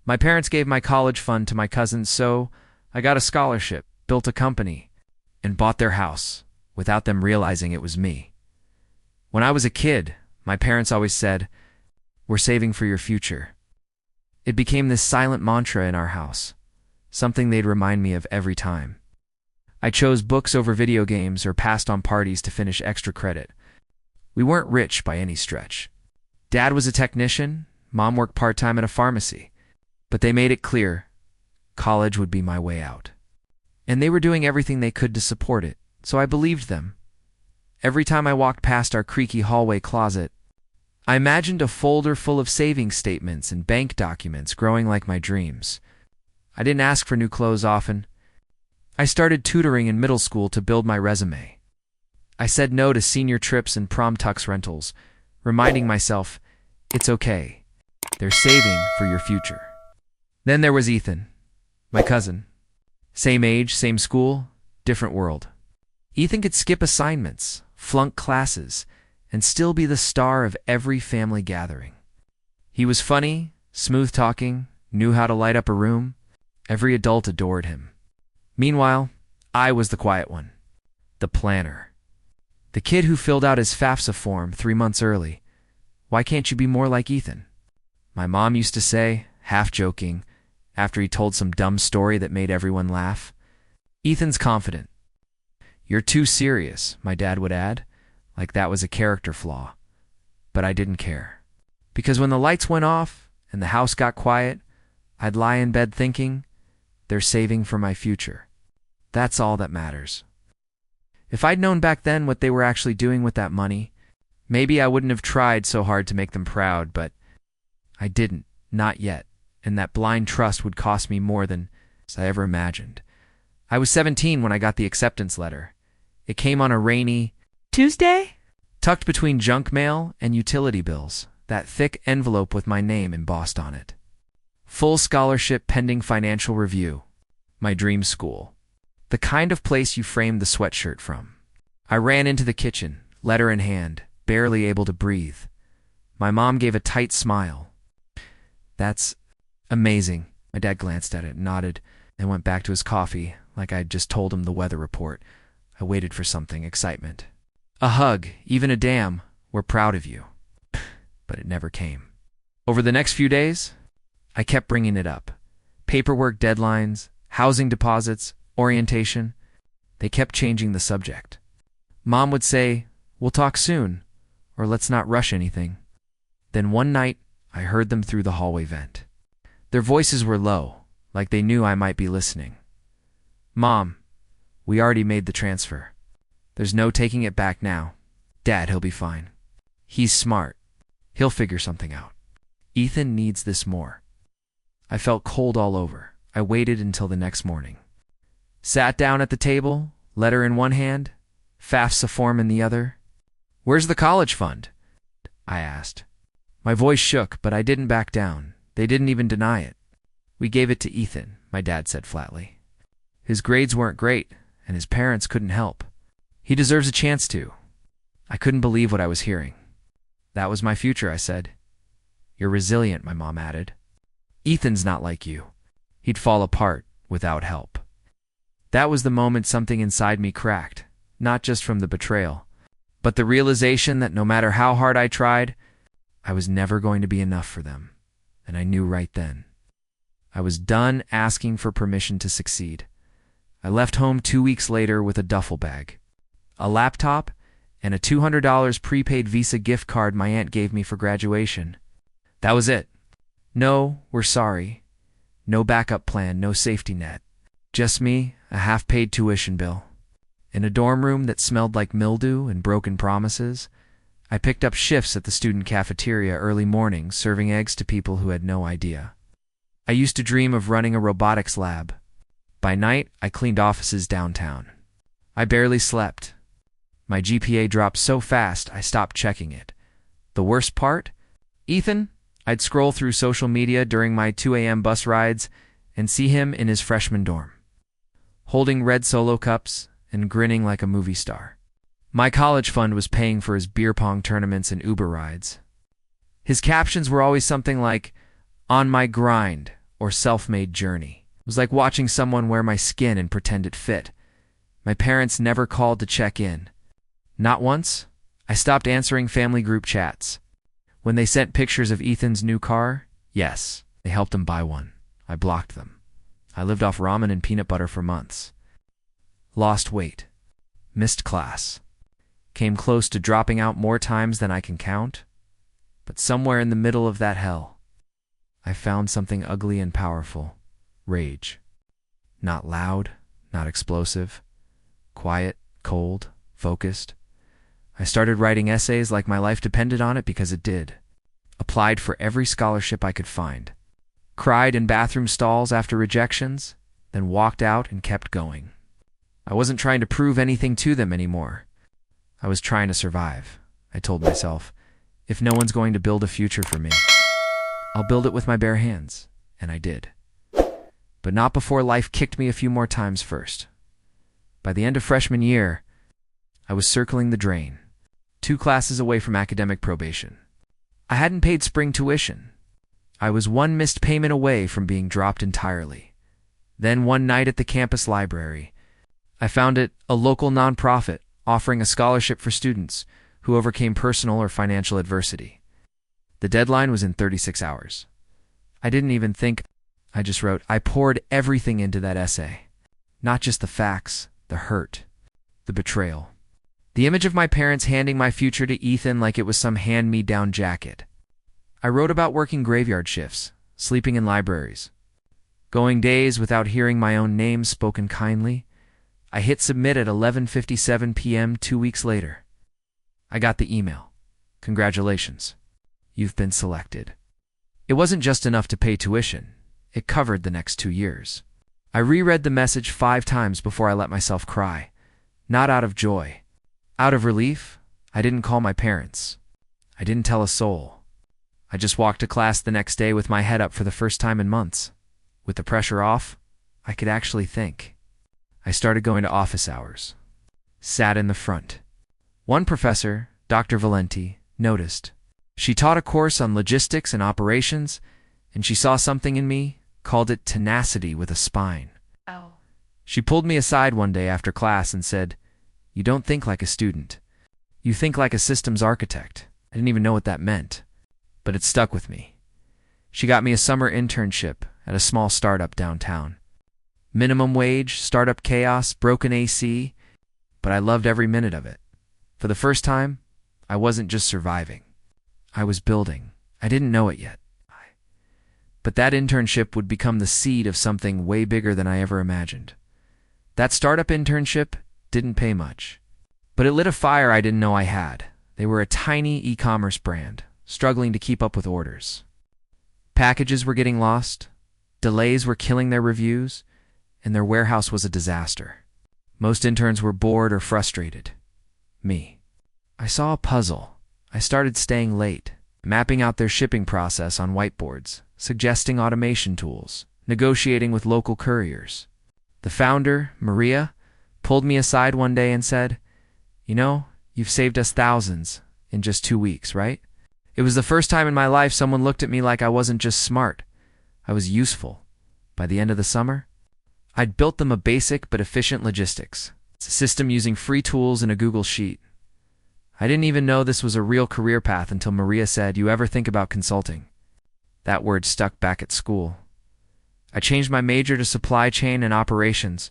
My parents gave my college fund to my cousins, so I got a scholarship, built a company, and bought their house without them realizing it was me. When I was a kid, my parents always said, "We're saving for your future." It became this silent mantra in our house, something they'd remind me of every time. I chose books over video games or passed on parties to finish extra credit. We weren't rich by any stretch. Dad was a technician, Mom worked part-time at a pharmacy, but they made it clear college would be my way out. And they were doing everything they could to support it, so I believed them. Every time I walked past our creaky hallway closet, I imagined a folder full of savings statements and bank documents growing like my dreams. I didn't ask for new clothes often. I started tutoring in middle school to build my resume. I said no to senior trips and prom tux rentals, reminding myself, it's okay. They're saving for your future. Then there was Ethan, my cousin. Same age, same school, different world. Ethan could skip assignments, flunk classes, and still be the star of every family gathering. He was funny, smooth-talking, knew how to light up a room. Every adult adored him. Meanwhile, I was the quiet one, the planner. The kid who filled out his FAFSA form 3 months early. Why can't you be more like Ethan? My mom used to say, half joking, after he told some dumb story that made everyone laugh. Ethan's confident. You're too serious, my dad would add, like that was a character flaw. But I didn't care. Because when the lights went off and the house got quiet, I'd lie in bed thinking, they're saving for my future. That's all that matters. If I'd known back then what they were actually doing with that money, maybe I wouldn't have tried so hard to make them proud, but I didn't, not yet, and that blind trust would cost me more than I ever imagined. I was 17 when I got the acceptance letter. It came on a rainy Tuesday, tucked between junk mail and utility bills, that thick envelope with my name embossed on it. Full scholarship pending financial review. My dream school. The kind of place you framed the sweatshirt from. I ran into the kitchen, letter in hand, barely able to breathe. My mom gave a tight smile. That's amazing. My dad glanced at it, nodded, and went back to his coffee like I'd just told him the weather report. I waited for something, excitement. A hug, even a damn, we're proud of you. But it never came. Over the next few days, I kept bringing it up. Paperwork deadlines, housing deposits, orientation. They kept changing the subject. Mom would say, we'll talk soon, or let's not rush anything. Then one night, I heard them through the hallway vent. Their voices were low, like they knew I might be listening. Mom, we already made the transfer. There's no taking it back now. Dad, he'll be fine. He's smart. He'll figure something out. Ethan needs this more. I felt cold all over. I waited until the next morning. Sat down at the table, letter in one hand, FAFSA form in the other. Where's the college fund? I asked. My voice shook, but I didn't back down. They didn't even deny it. We gave it to Ethan, my dad said flatly. His grades weren't great, and his parents couldn't help. He deserves a chance to. I couldn't believe what I was hearing. That was my future, I said. You're resilient, my mom added. Ethan's not like you. He'd fall apart without help. That was the moment something inside me cracked, not just from the betrayal, but the realization that no matter how hard I tried, I was never going to be enough for them, and I knew right then. I was done asking for permission to succeed. I left home 2 weeks later with a duffel bag, a laptop, and a $200 prepaid Visa gift card my aunt gave me for graduation. That was it. No, we're sorry. No backup plan, no safety net. Just me, a half-paid tuition bill. In a dorm room that smelled like mildew and broken promises, I picked up shifts at the student cafeteria early mornings, serving eggs to people who had no idea. I used to dream of running a robotics lab. By night, I cleaned offices downtown. I barely slept. My GPA dropped so fast, I stopped checking it. The worst part? Ethan? I'd scroll through social media during my 2 a.m. bus rides and see him in his freshman dorm, holding red Solo cups and grinning like a movie star. My college fund was paying for his beer pong tournaments and Uber rides. His captions were always something like, "On my grind," or self-made journey. It was like watching someone wear my skin and pretend it fit. My parents never called to check in. Not once. I stopped answering family group chats. When they sent pictures of Ethan's new car, yes, they helped him buy one. I blocked them. I lived off ramen and peanut butter for months. Lost weight. Missed class. Came close to dropping out more times than I can count. But somewhere in the middle of that hell, I found something ugly and powerful. Rage. Not loud, not explosive. Quiet, cold, focused. I started writing essays like my life depended on it because it did. Applied for every scholarship I could find. Cried in bathroom stalls after rejections, then walked out and kept going. I wasn't trying to prove anything to them anymore. I was trying to survive. I told myself, if no one's going to build a future for me, I'll build it with my bare hands. And I did. But not before life kicked me a few more times first. By the end of freshman year, I was circling the drain, 2 classes away from academic probation. I hadn't paid spring tuition. I was 1 missed payment away from being dropped entirely. Then one night at the campus library, I found it a local nonprofit offering a scholarship for students who overcame personal or financial adversity. The deadline was in 36 hours. I didn't even think, I just wrote. I poured everything into that essay. Not just the facts, the hurt, the betrayal. The image of my parents handing my future to Ethan like it was some hand-me-down jacket. I wrote about working graveyard shifts, sleeping in libraries, going days without hearing my own name spoken kindly. I hit submit at 11:57 p.m. 2 weeks later. I got the email. Congratulations. You've been selected. It wasn't just enough to pay tuition. It covered the next 2 years. I reread the message 5 times before I let myself cry. Not out of joy. Out of relief, I didn't call my parents. I didn't tell a soul. I just walked to class the next day with my head up for the first time in months. With the pressure off, I could actually think. I started going to office hours. Sat in the front. One professor, Dr. Valenti, noticed. She taught a course on logistics and operations, and she saw something in me, called it tenacity with a spine. Oh. She pulled me aside one day after class and said, "You don't think like a student. You think like a systems architect." I didn't even know what that meant, but it stuck with me. She got me a summer internship at a small startup downtown. Minimum wage, startup chaos, broken AC, but I loved every minute of it. For the first time, I wasn't just surviving. I was building. I didn't know it yet. But that internship would become the seed of something way bigger than I ever imagined. That startup internship didn't pay much, but it lit a fire I didn't know I had. They were a tiny e-commerce brand, struggling to keep up with orders. Packages were getting lost, delays were killing their reviews, and their warehouse was a disaster. Most interns were bored or frustrated. Me. I saw a puzzle. I started staying late, mapping out their shipping process on whiteboards, suggesting automation tools, negotiating with local couriers. The founder, Maria, pulled me aside one day and said, "You know, you've saved us thousands in just 2 weeks, right?" It was the first time in my life someone looked at me like I wasn't just smart. I was useful. By the end of the summer, I'd built them a basic but efficient logistics. It's a system using free tools in a Google Sheet. I didn't even know this was a real career path until Maria said, "You ever think about consulting?" That word stuck back at school. I changed my major to supply chain and operations.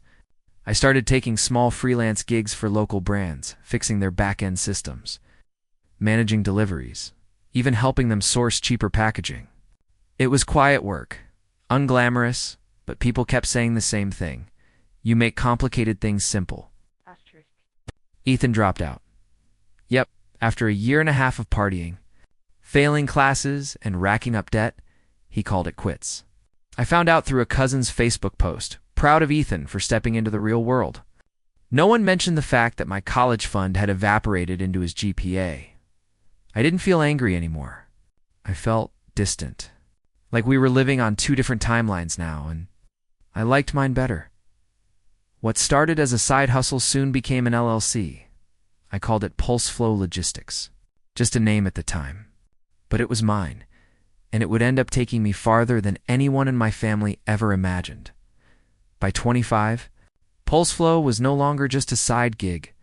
I started taking small freelance gigs for local brands, fixing their back-end systems, managing deliveries, even helping them source cheaper packaging. It was quiet work, unglamorous, but people kept saying the same thing. You make complicated things simple. Asterisk. Ethan dropped out. Yep, after a year and a half of partying, failing classes, and racking up debt, he called it quits. I found out through a cousin's Facebook post, proud of Ethan for stepping into the real world. No one mentioned the fact that my college fund had evaporated into his GPA. I didn't feel angry anymore. I felt distant, like we were living on 2 different timelines now, and I liked mine better. What started as a side hustle soon became an LLC. I called it Pulse Flow Logistics, just a name at the time. But it was mine. and it would end up taking me farther than anyone in my family ever imagined. By 25, PulseFlow was no longer just a side gig.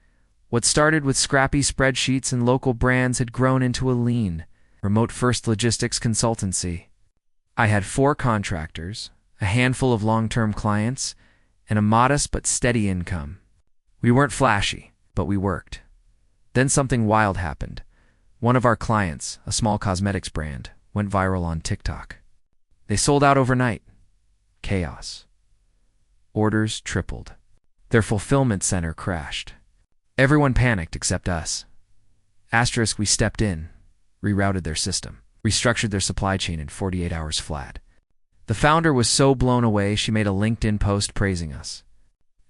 What started with scrappy spreadsheets and local brands had grown into a lean, remote-first logistics consultancy. I had 4 contractors, a handful of long-term clients, and a modest but steady income. We weren't flashy, but we worked. Then something wild happened. One of our clients, a small cosmetics brand, went viral on TikTok. They sold out overnight. Chaos. Orders tripled. Their fulfillment center crashed. Everyone panicked except us. Asterisk, we stepped in, rerouted their system, restructured their supply chain in 48 hours flat. The founder was so blown away she made a LinkedIn post praising us.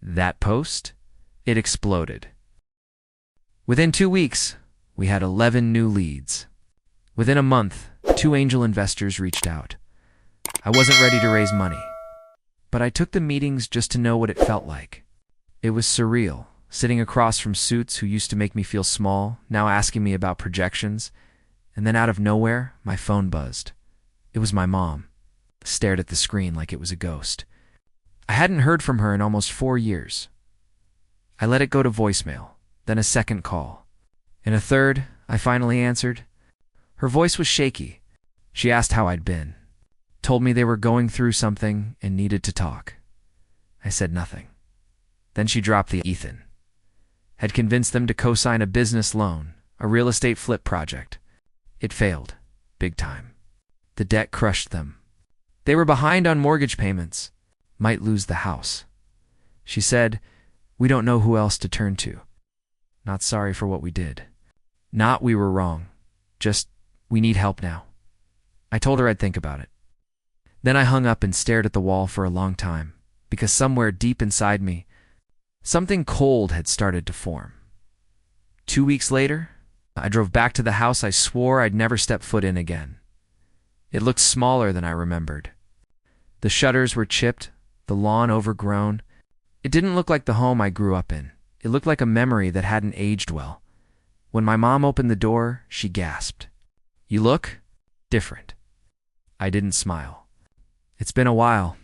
That post? It exploded. Within 2 weeks, we had 11 new leads. Within a month, 2 angel investors reached out. I wasn't ready to raise money, but I took the meetings just to know what it felt like. It was surreal, sitting across from suits who used to make me feel small, now asking me about projections, and then out of nowhere, my phone buzzed. It was my mom. Stared at the screen like it was a ghost. I hadn't heard from her in almost 4 years. I let it go to voicemail, then a second call. In a third, I finally answered. Her voice was shaky. She asked how I'd been, told me they were going through something and needed to talk. I said nothing. Then she dropped the Ethan. Had convinced them to co-sign a business loan, a real estate flip project. It failed, big time. The debt crushed them. They were behind on mortgage payments, might lose the house. She said, we don't know who else to turn to. Not sorry for what we did. Not we were wrong. Just, we need help now. I told her I'd think about it. Then I hung up and stared at the wall for a long time, because somewhere deep inside me, something cold had started to form. 2 weeks later, I drove back to the house I swore I'd never step foot in again. It looked smaller than I remembered. The shutters were chipped, the lawn overgrown. It didn't look like the home I grew up in. It looked like a memory that hadn't aged well. When my mom opened the door, she gasped. You look different. I didn't smile. It's been a while.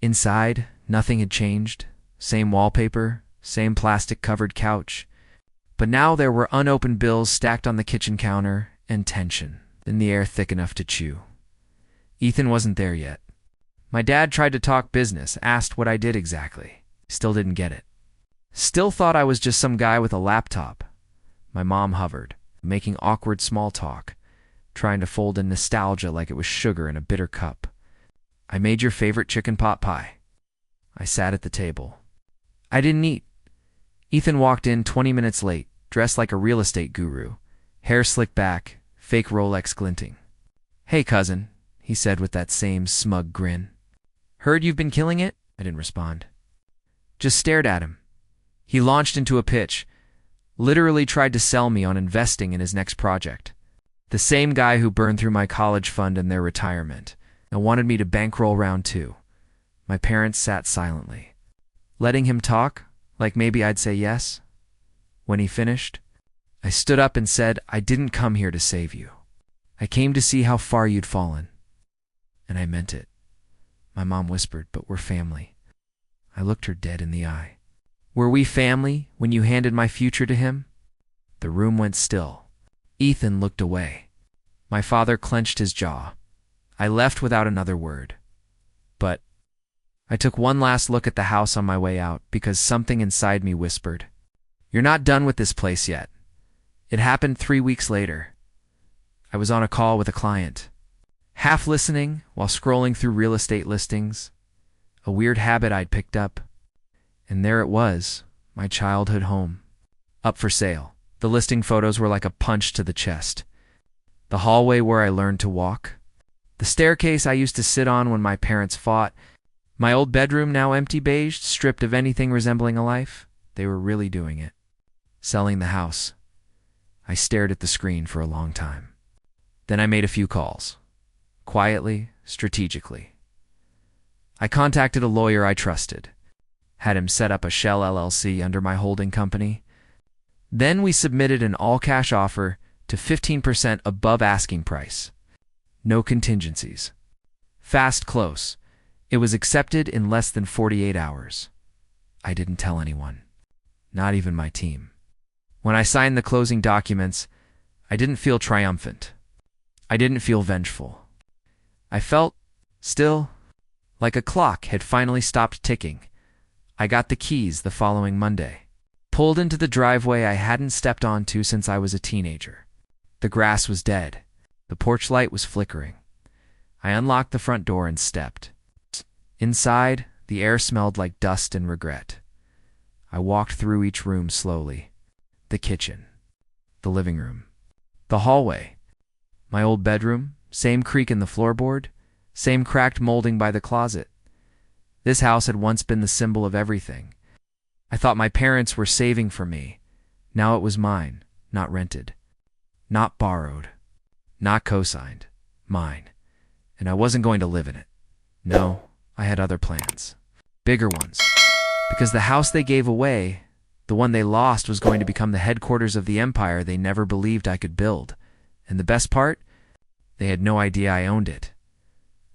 Inside, nothing had changed. Same wallpaper, same plastic-covered couch. But now there were unopened bills stacked on the kitchen counter and tension in the air thick enough to chew. Ethan wasn't there yet. My dad tried to talk business, asked what I did exactly. Still didn't get it. Still thought I was just some guy with a laptop. My mom hovered, making awkward small talk, trying to fold in nostalgia like it was sugar in a bitter cup. I made your favorite chicken pot pie. I sat at the table. I didn't eat. Ethan walked in 20 minutes late, dressed like a real estate guru, hair slicked back, fake Rolex glinting. Hey, cousin, he said with that same smug grin. Heard you've been killing it? I didn't respond. Just stared at him. He launched into a pitch, literally tried to sell me on investing in his next project. The same guy who burned through my college fund in their retirement and wanted me to bankroll round 2. My parents sat silently, letting him talk, like maybe I'd say yes. When he finished, I stood up and said, I didn't come here to save you. I came to see how far you'd fallen. And I meant it. My mom whispered, but we're family. I looked her dead in the eye. Were we family when you handed my future to him? The room went still. Ethan looked away. My father clenched his jaw. I left without another word. But I took one last look at the house on my way out because something inside me whispered, You're not done with this place yet. It happened 3 weeks later. I was on a call with a client, half listening while scrolling through real estate listings, a weird habit I'd picked up. And there it was, my childhood home, up for sale. The listing photos were like a punch to the chest. The hallway where I learned to walk. The staircase I used to sit on when my parents fought. My old bedroom now empty beige, stripped of anything resembling a life. They were really doing it. Selling the house. I stared at the screen for a long time. Then I made a few calls. Quietly, strategically. I contacted a lawyer I trusted. Had him set up a shell LLC under my holding company. Then we submitted an all-cash offer to 15% above asking price. No contingencies. Fast close. It was accepted in less than 48 hours. I didn't tell anyone. Not even my team. When I signed the closing documents, I didn't feel triumphant. I didn't feel vengeful. I felt, still, like a clock had finally stopped ticking. I got the keys the following Monday. Pulled into the driveway I hadn't stepped onto since I was a teenager. The grass was dead. The porch light was flickering. I unlocked the front door and stepped. Inside, the air smelled like dust and regret. I walked through each room slowly. The kitchen. The living room. The hallway. My old bedroom, same creak in the floorboard, same cracked molding by the closet. This house had once been the symbol of everything. I thought my parents were saving for me. Now it was mine, not rented. Not borrowed. Not co-signed. Mine. And I wasn't going to live in it. No, I had other plans. Bigger ones. Because the house they gave away, the one they lost, was going to become the headquarters of the empire they never believed I could build. And the best part? They had no idea I owned it.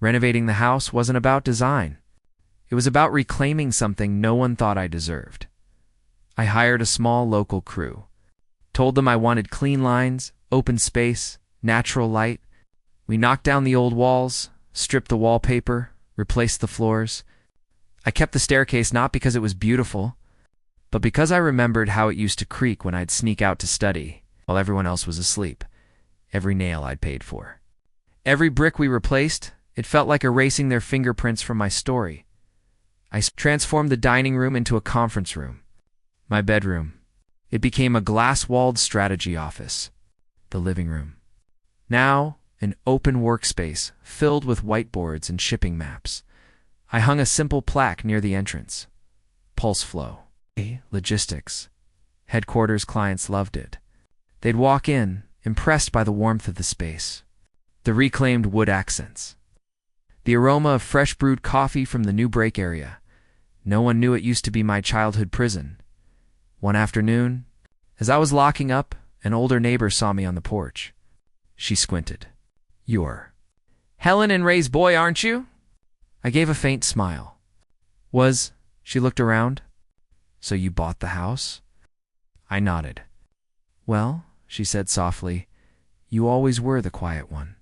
Renovating the house wasn't about design. It was about reclaiming something no one thought I deserved. I hired a small local crew. Told them I wanted clean lines, open space, natural light. We knocked down the old walls, stripped the wallpaper, replaced the floors. I kept the staircase not because it was beautiful, but because I remembered how it used to creak when I'd sneak out to study while everyone else was asleep. Every nail I'd paid for. Every brick we replaced, it felt like erasing their fingerprints from my story. I transformed the dining room into a conference room. My bedroom. It became a glass-walled strategy office. The living room. Now, an open workspace filled with whiteboards and shipping maps. I hung a simple plaque near the entrance. Pulse flow. Logistics. Headquarters clients loved it. They'd walk in, impressed by the warmth of the space. The reclaimed wood accents. The aroma of fresh brewed coffee from the new break area. No one knew it used to be my childhood prison. One afternoon, as I was locking up, an older neighbor saw me on the porch. She squinted. "You're Helen and Ray's boy, aren't you?" I gave a faint smile. She looked around. "So you bought the house?" I nodded. "Well," she said softly, "you always were the quiet one.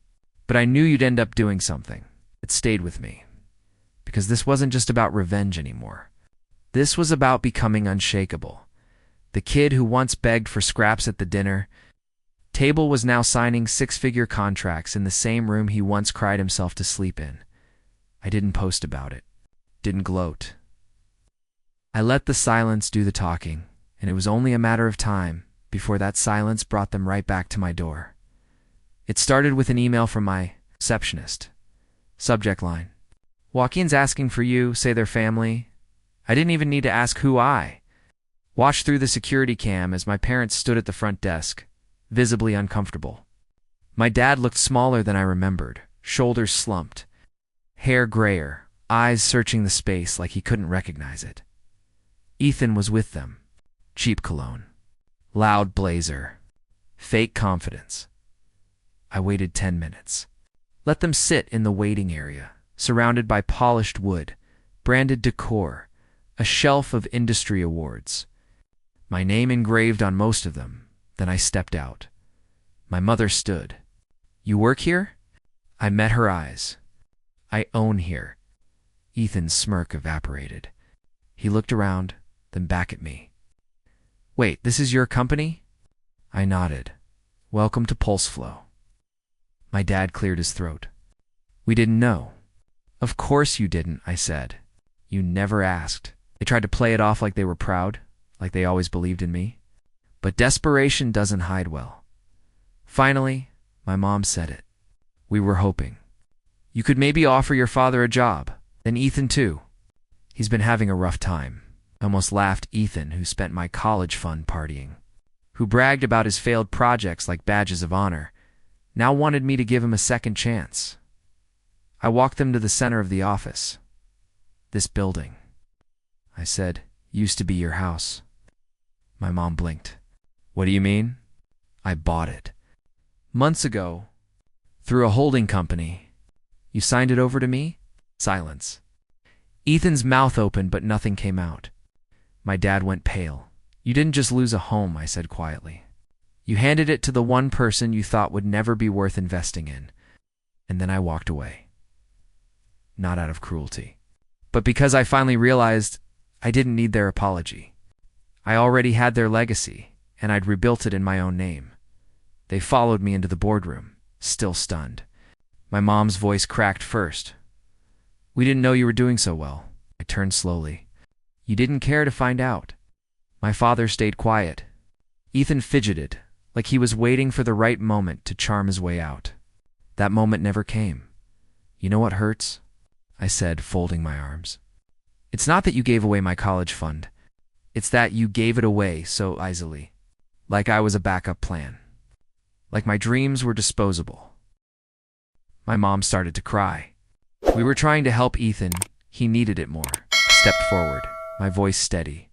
But I knew you'd end up doing something. It stayed with me. Because this wasn't just about revenge anymore. This was about becoming unshakable. The kid who once begged for scraps at the dinner table was now signing six-figure contracts in the same room he once cried himself to sleep in. I didn't post about it. Didn't gloat. I let the silence do the talking, and it was only a matter of time before that silence brought them right back to my door. It started with an email from my receptionist. Subject line: "Joaquin's asking for you, say their family." I didn't even need to ask who I watched through the security cam as my parents stood at the front desk, visibly uncomfortable. My dad looked smaller than I remembered, shoulders slumped, hair grayer, eyes searching the space like he couldn't recognize it. Ethan was with them. Cheap cologne. Loud blazer. Fake confidence. I waited 10 minutes. Let them sit in the waiting area, surrounded by polished wood, branded decor, a shelf of industry awards. My name engraved on most of them. Then I stepped out. My mother stood. "You work here?" I met her eyes. "I own here." Ethan's smirk evaporated. He looked around, then back at me. "Wait, this is your company?" I nodded. "Welcome to Pulse Flow." My dad cleared his throat. "We didn't know." "Of course you didn't," I said. "You never asked." They tried to play it off like they were proud, like they always believed in me. But desperation doesn't hide well. Finally, my mom said it. "We were hoping. You could maybe offer your father a job, then Ethan too. He's been having a rough time." I almost laughed. Ethan, who spent my college fund partying, who bragged about his failed projects like badges of honor, now wanted me to give him a second chance. I walked them to the center of the office. "This building," I said, "used to be your house." My mom blinked. "What do you mean?" "I bought it. Months ago. Through a holding company. You signed it over to me? Silence. Ethan's mouth opened, but nothing came out. My dad went pale. You didn't just lose a home, I said quietly. You handed it to the one person you thought would never be worth investing in. And then I walked away. Not out of cruelty, but because I finally realized I didn't need their apology. I already had their legacy, and I'd rebuilt it in my own name. They followed me into the boardroom, still stunned. My mom's voice cracked first. We didn't know you were doing so well. I turned slowly. You didn't care to find out. My father stayed quiet. Ethan fidgeted, like he was waiting for the right moment to charm his way out. That moment never came. You know what hurts? I said, folding my arms. It's not that you gave away my college fund. It's that you gave it away so easily. Like I was a backup plan. Like my dreams were disposable. My mom started to cry. We were trying to help Ethan. He needed it more. I stepped forward, my voice steady.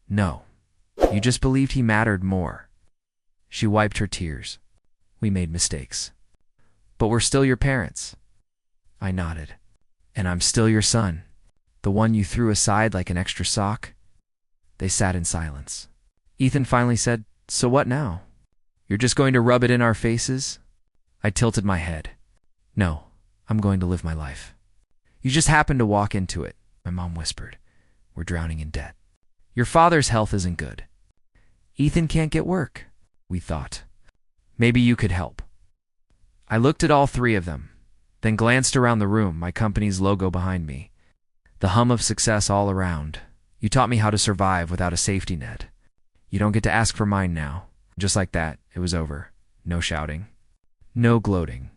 No, you just believed he mattered more. She wiped her tears. We made mistakes. But we're still your parents. I nodded. And I'm still your son. The one you threw aside like an extra sock. They sat in silence. Ethan finally said, So what now? You're just going to rub it in our faces? I tilted my head. No, I'm going to live my life. You just happened to walk into it, my mom whispered. We're drowning in debt. Your father's health isn't good. Ethan can't get work, we thought. Maybe you could help. I looked at all three of them, then glanced around the room, my company's logo behind me. The hum of success all around. You taught me how to survive without a safety net. You don't get to ask for mine now. Just like that, it was over. No shouting. No gloating.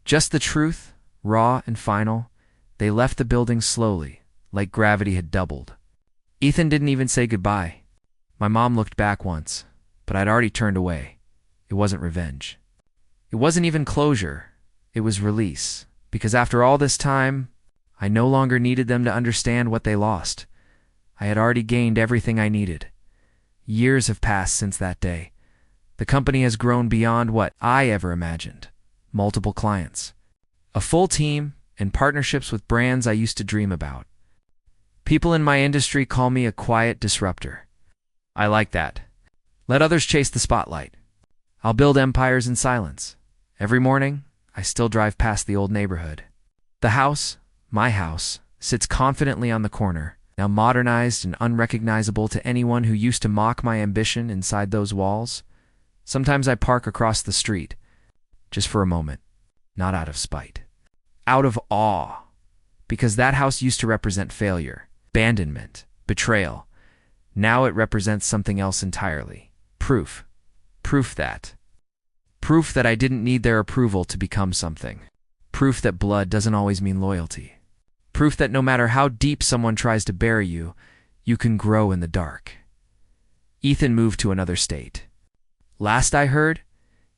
Just the truth, raw and final. They left the building slowly, like gravity had doubled. Ethan didn't even say goodbye. My mom looked back once, but I'd already turned away. It wasn't revenge. It wasn't even closure. It was release. Because after all this time, I no longer needed them to understand what they lost. I had already gained everything I needed. Years have passed since that day. The company has grown beyond what I ever imagined. Multiple clients, a full team, and partnerships with brands I used to dream about. People in my industry call me a quiet disruptor. I like that. Let others chase the spotlight. I'll build empires in silence. Every morning, I still drive past the old neighborhood. The house, my house, sits confidently on the corner, now modernized and unrecognizable to anyone who used to mock my ambition inside those walls. Sometimes I park across the street, just for a moment, not out of spite. Out of awe, because that house used to represent failure, abandonment, betrayal. Now it represents something else entirely. Proof. Proof that I didn't need their approval to become something. Proof that blood doesn't always mean loyalty. Proof that no matter how deep someone tries to bury you, you can grow in the dark. Ethan moved to another state. Last I heard,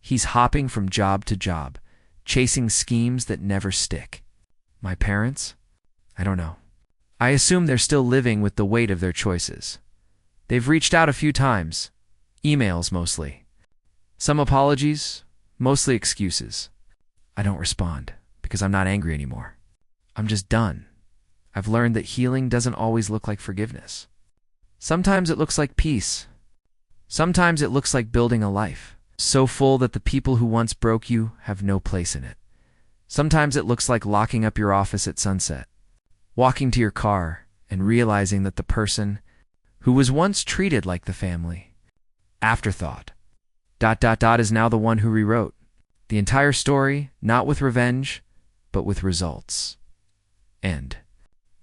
he's hopping from job to job, chasing schemes that never stick. My parents? I don't know. I assume they're still living with the weight of their choices. They've reached out a few times. Emails mostly. Some apologies, mostly excuses. I don't respond because I'm not angry anymore. I'm just done. I've learned that healing doesn't always look like forgiveness. Sometimes it looks like peace. Sometimes it looks like building a life so full that the people who once broke you have no place in it. Sometimes it looks like locking up your office at sunset, walking to your car and realizing that the person who was once treated like the family, afterthought, ... is now the one who rewrote the entire story, not with revenge, but with results. And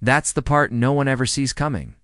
that's the part no one ever sees coming.